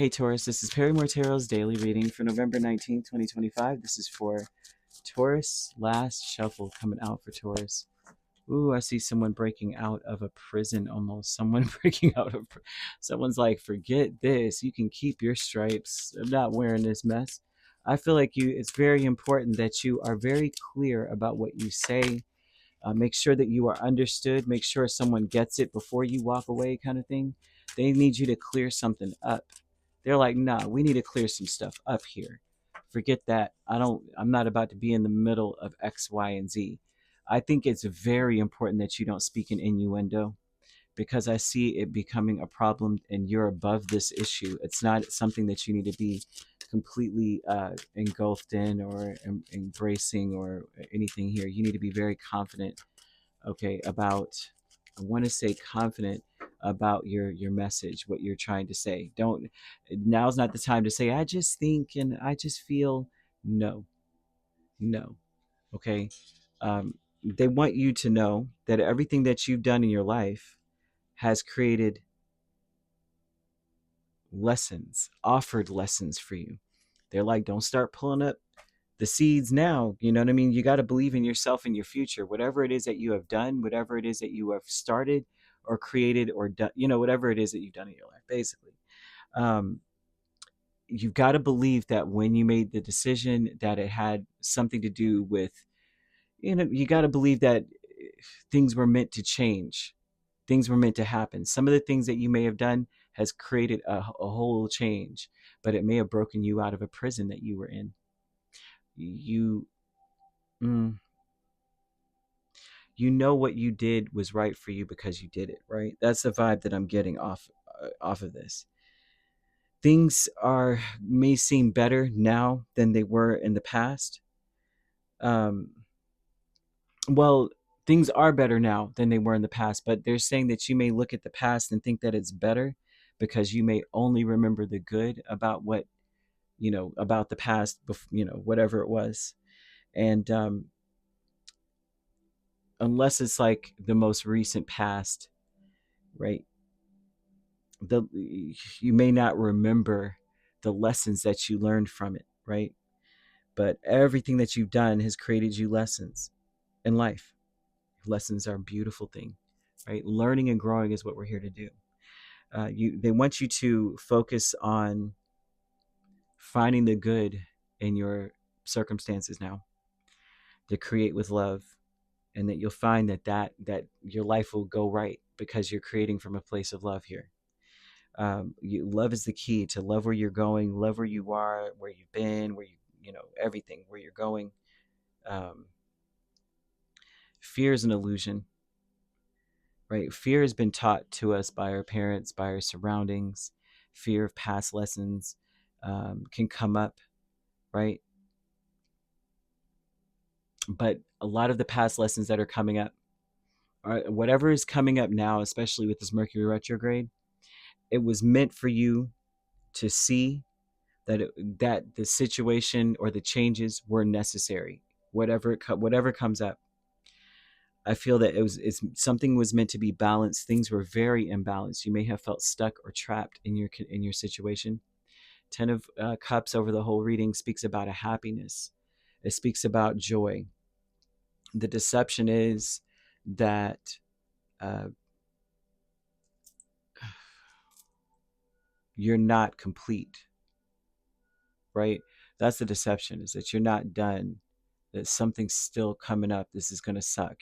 Hey Taurus, this is Perrymore Tarot's daily reading for November 19th, 2025. This is for Taurus. Last shuffle coming out for Taurus. Ooh, I see someone breaking out of a prison almost. Someone breaking out of... Someone's like, forget this. You can keep your stripes. I'm not wearing this mess. I feel like it's very important that you are very clear about what you say. Make sure that you are understood. Make sure someone gets it before you walk away, kind of thing. They need you to clear something up. They're like, nah, we need to clear some stuff up here. Forget that. I'm not about to be in the middle of X, Y, and Z. I think it's very important that you don't speak in innuendo, because I see it becoming a problem and you're above this issue. It's not something that you need to be completely engulfed in or embracing or anything here. You need to be very confident, okay, about, I want to say confident about your message, what you're trying to say. Don't, now's not the time to say, I just think and I just feel. No, no, okay. They want you to know that everything that you've done in your life has created lessons, offered lessons for you. They're like, don't start pulling up the seeds now. You know what I mean? You got to believe in yourself and your future. Whatever it is that you have done, whatever it is that you have started or created or done, whatever it is that you've done in your life, basically. Um, you've got to believe that when you made the decision that it had something to do with, you got to believe that things were meant to change. Things were meant to happen. Some of the things that you may have done has created a whole change, but it may have broken you out of a prison that you were in. You, mm, you know what you did was right for you because you did it, right? That's the vibe that I'm getting off of this. Things may seem better now than they were in the past. Um, well, things are better now than they were in the past, but they're saying that you may look at the past and think that it's better because you may only remember the good about what, about the past, whatever it was. And unless it's like the most recent past, right? You may not remember the lessons that you learned from it, right? But everything that you've done has created you lessons in life. Lessons are a beautiful thing, right? Learning and growing is what we're here to do. They want you to focus on finding the good in your circumstances now, to create with love, and that you'll find that your life will go right because you're creating from a place of love here. Love is the key to love where you're going, love where you are, where you've been, where everything, where you're going. Um, Fear is an illusion, right? Fear has been taught to us by our parents, by our surroundings. Fear of past lessons can come up, right? But a lot of the past lessons that are coming up, or whatever is coming up now, especially with this Mercury retrograde, it was meant for you to see that the situation or the changes were necessary. Whatever comes up, I feel that it's something was meant to be balanced. Things were very imbalanced. You may have felt stuck or trapped in your situation. Ten of Cups over the whole reading speaks about a happiness. It speaks about joy. The deception is that uh, you're not complete, right? That's the deception, is that you're not done, that something's still coming up. This is going to suck,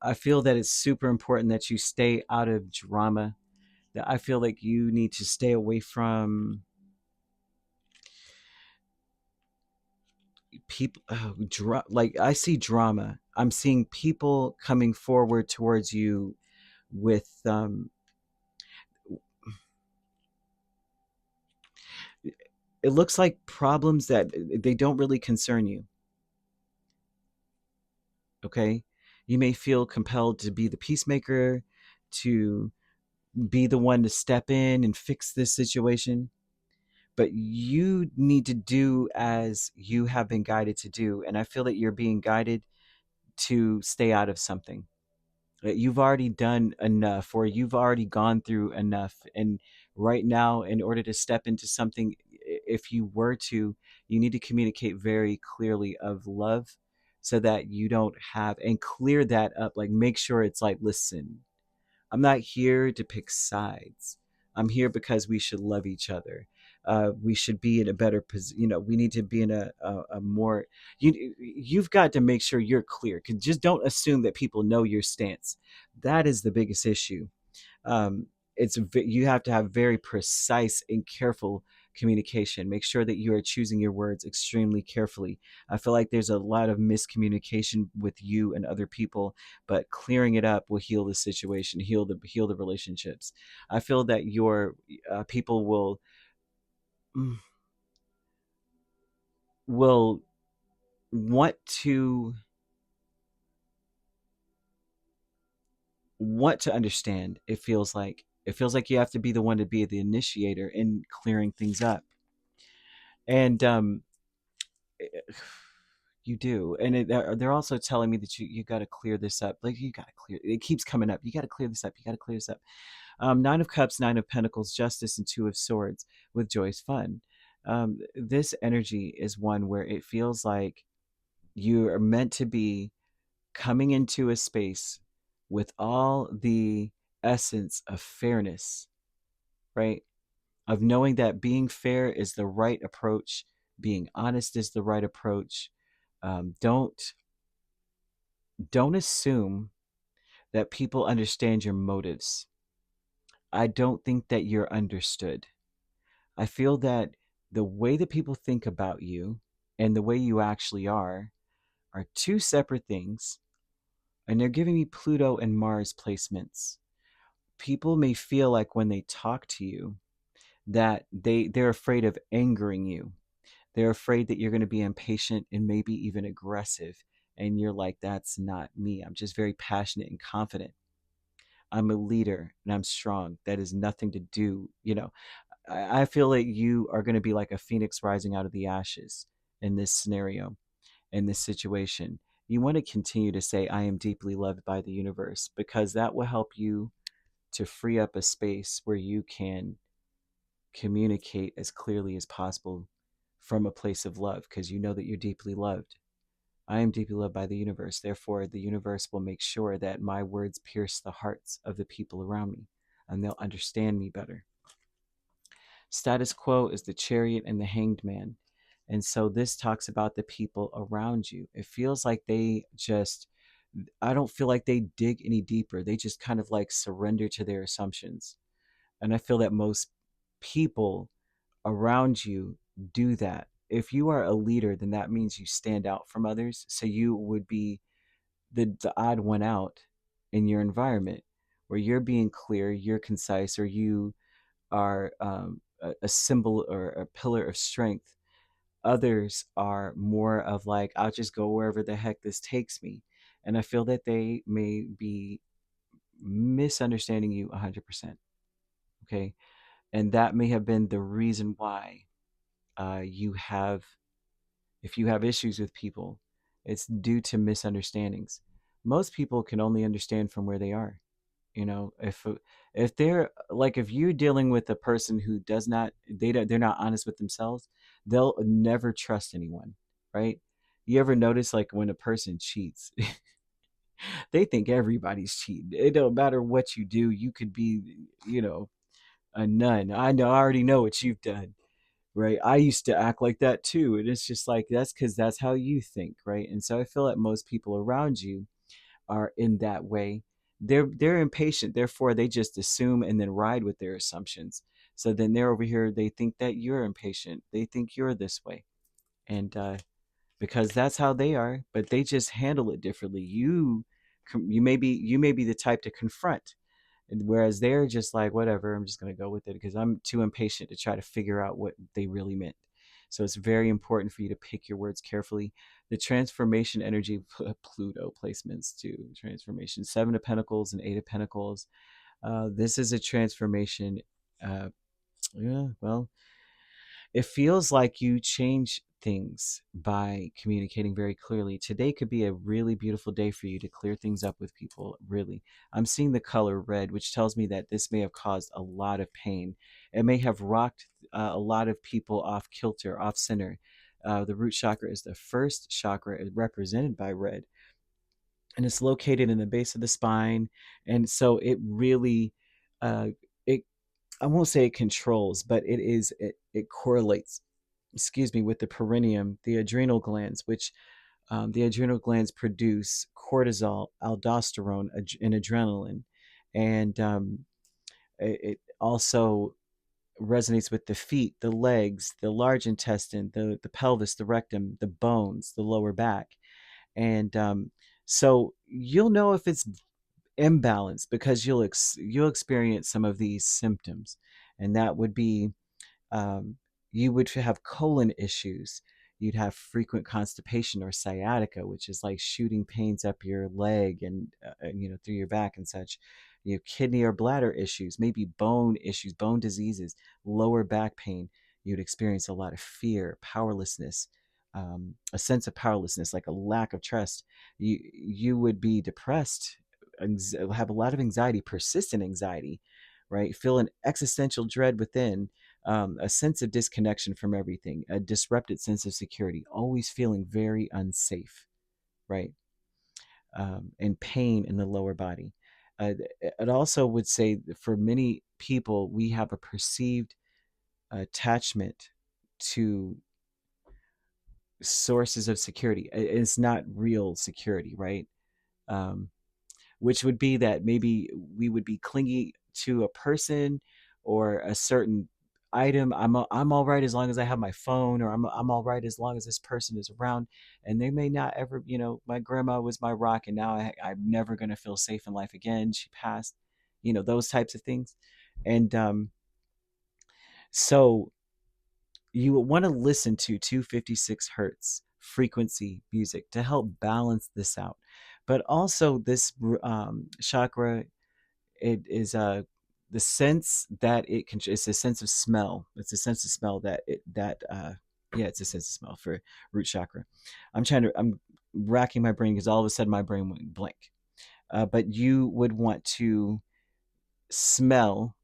I feel that it's super important that you stay out of drama, that I feel like you need to stay away from people. Like, I see drama. I'm seeing people coming forward towards you with it looks like problems that they don't really concern you. Okay, you may feel compelled to be the peacemaker, to be the one to step in and fix this situation, but you need to do as you have been guided to do. And I feel that you're being guided to stay out of something that you've already done enough, or you've already gone through enough, and right now, in order to step into something, if you were to, you need to communicate very clearly of love, so that you don't have, and clear that up, like make sure it's like, listen, I'm not here to pick sides. I'm here because we should love each other. We should be in a better position. We need to be in a more. You've got to make sure you're clear. 'Cause just don't assume that people know your stance. That is the biggest issue. um, you have to have very precise and careful communication. Make sure that you are choosing your words extremely carefully. I feel like there's a lot of miscommunication with you and other people, but clearing it up will heal the situation, heal the relationships. I feel that your people mm, will want to understand. It feels like you have to be the one to be the initiator in clearing things up. And you do. And they're also telling me that you got to clear this up. Like, you got to clear it. Keeps coming up. You got to clear this up. You got to clear this up. Nine of Cups, Nine of Pentacles, Justice, and Two of Swords with Joy's Fun. This energy is one where it feels like you are meant to be coming into a space with all the essence of fairness, right? Of knowing that being fair is the right approach, being honest is the right approach. Don't assume that people understand your motives. I don't think that you're understood. I feel that the way that people think about you and the way you actually are two separate things, and they're giving me Pluto and Mars placements. People may feel like when they talk to you that they're afraid of angering you. They're afraid that you're going to be impatient and maybe even aggressive. And you're like, that's not me. I'm just very passionate and confident. I'm a leader and I'm strong. That is nothing to do. I feel like you are going to be like a phoenix rising out of the ashes in this scenario, in this situation. You want to continue to say, I am deeply loved by the universe, because that will help you to free up a space where you can communicate as clearly as possible from a place of love, because you know that you're deeply loved. I am deeply loved by the universe. Therefore, the universe will make sure that my words pierce the hearts of the people around me, and they'll understand me better. Status quo is the Chariot and the Hanged Man. And so this talks about the people around you. It feels like I don't feel like they dig any deeper. They just kind of like surrender to their assumptions. And I feel that most people around you do that. If you are a leader, then that means you stand out from others. So you would be the odd one out in your environment, where you're being clear, you're concise, or you are a symbol or a pillar of strength. Others are more of like, I'll just go wherever the heck this takes me. And I feel that they may be misunderstanding you 100%. Okay. And that may have been the reason why you have, if you have issues with people, it's due to misunderstandings. Most people can only understand from where they are. If they're like, if you're dealing with a person who does not, they're not honest with themselves, they'll never trust anyone, right? You ever notice, like, when a person cheats, they think everybody's cheating. It don't matter what you do. You could be, you know a nun. I already know what you've done, right? I used to act like that too. And it's just like, that's because that's how you think, right? And so I feel like most people around you are in that way. They're impatient, therefore they just assume and then ride with their assumptions. So then they're over here, they think that you're impatient, they think you're this way. And because that's how they are, but they just handle it differently. You may be the type to confront, whereas they're just like, whatever, I'm just going to go with it because I'm too impatient to try to figure out what they really meant. So it's very important for you to pick your words carefully. The transformation energy, Pluto placements too, transformation, Seven of Pentacles and Eight of Pentacles. This is a transformation. Yeah, well, it feels like you change things by communicating very clearly. Today could be a really beautiful day for you to clear things up with people, really. I'm seeing the color red, which tells me that this may have caused a lot of pain. It may have rocked a lot of people off kilter, off center. The root chakra is the first chakra represented by red, and it's located in the base of the spine. And so it really, uh, it I won't say it controls, but it correlates, excuse me, with the perineum, the adrenal glands, which the adrenal glands produce cortisol, aldosterone, and adrenaline. And it also resonates with the feet, the legs, the large intestine, the pelvis, the rectum, the bones, the lower back. And so you'll know if it's imbalanced because you'll experience some of these symptoms, and that would be, um, you would have colon issues. You'd have frequent constipation or sciatica, which is like shooting pains up your leg and through your back and such. You have kidney or bladder issues, maybe bone issues, bone diseases, lower back pain. You'd experience a lot of fear, powerlessness, a sense of powerlessness, like a lack of trust. You would be depressed, have a lot of anxiety, persistent anxiety, right? Feel an existential dread within, a sense of disconnection from everything, a disrupted sense of security, always feeling very unsafe, right? And pain in the lower body. It also would say that for many people, we have a perceived attachment to sources of security. It's not real security, right? Um, which would be that maybe we would be clingy to a person or a certain item. I'm all right as long as I have my phone, or I'm all right as long as this person is around. And they may not ever, my grandma was my rock, and now I'm never going to feel safe in life again. She passed, those types of things. And so you want to listen to 256 hertz frequency music to help balance this out. But also, this chakra, it is the sense that it can. It's a sense of smell. It's a sense of smell yeah, it's a sense of smell for root chakra. I'm racking my brain because all of a sudden my brain went blank. But you would want to smell,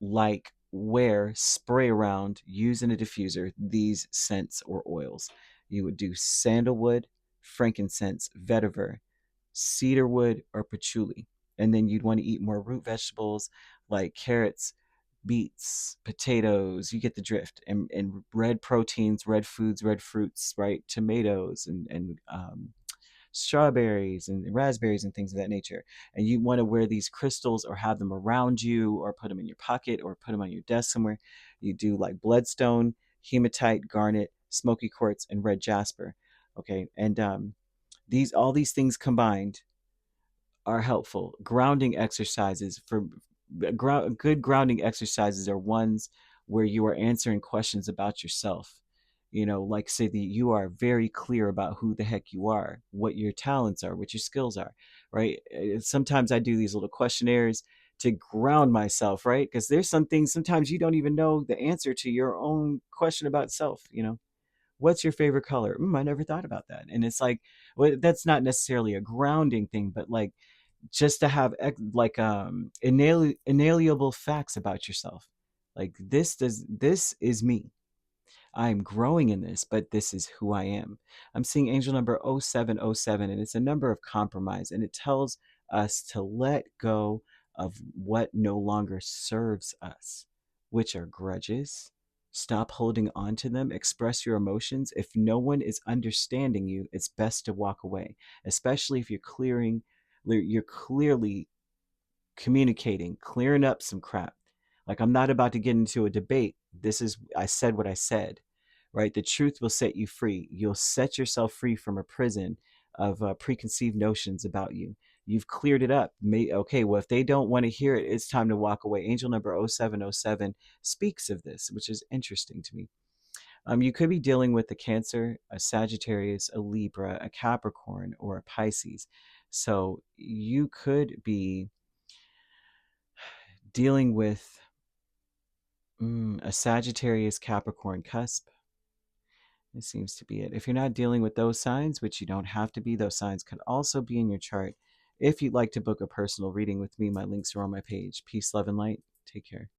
like, wear, spray around, use in a diffuser these scents or oils. You would do sandalwood, frankincense, vetiver, cedarwood, or patchouli. And then you'd want to eat more root vegetables like carrots, beets, potatoes. You get the drift. And red proteins, red foods, red fruits, right? Tomatoes and strawberries and raspberries and things of that nature. And you want to wear these crystals or have them around you or put them in your pocket or put them on your desk somewhere. You do like bloodstone, hematite, garnet, smoky quartz, and red jasper. Okay. And all these things combined are helpful. Grounding exercises for good grounding exercises are ones where you are answering questions about yourself. Like, say that you are very clear about who the heck you are, what your talents are, what your skills are, right? Sometimes I do these little questionnaires to ground myself, right? Because there's some things sometimes you don't even know the answer to your own question about self. What's your favorite color? I never thought about that. And it's like, well, that's not necessarily a grounding thing, but like, just to have like inalienable facts about yourself, like this is me. I'm growing in this, but this is who I am. I'm seeing angel number 0707, and it's a number of compromise, and it tells us to let go of what no longer serves us, which are grudges. Stop holding on to them. Express your emotions. If no one is understanding you, it's best to walk away, especially if you're clearly communicating, clearing up some crap. Like, I'm not about to get into a debate. I said what I said, right? The truth will set you free. You'll set yourself free from a prison of preconceived notions about you. You've cleared it up. Okay, well, if they don't want to hear it, it's time to walk away. Angel number 0707 speaks of this, which is interesting to me. You could be dealing with a Cancer, a Sagittarius, a Libra, a Capricorn, or a Pisces. So you could be dealing with A Sagittarius Capricorn cusp. It seems to be it. If you're not dealing with those signs, which you don't have to be, those signs could also be in your chart. If you'd like to book a personal reading with me, my links are on my page. Peace, love, and light. Take care.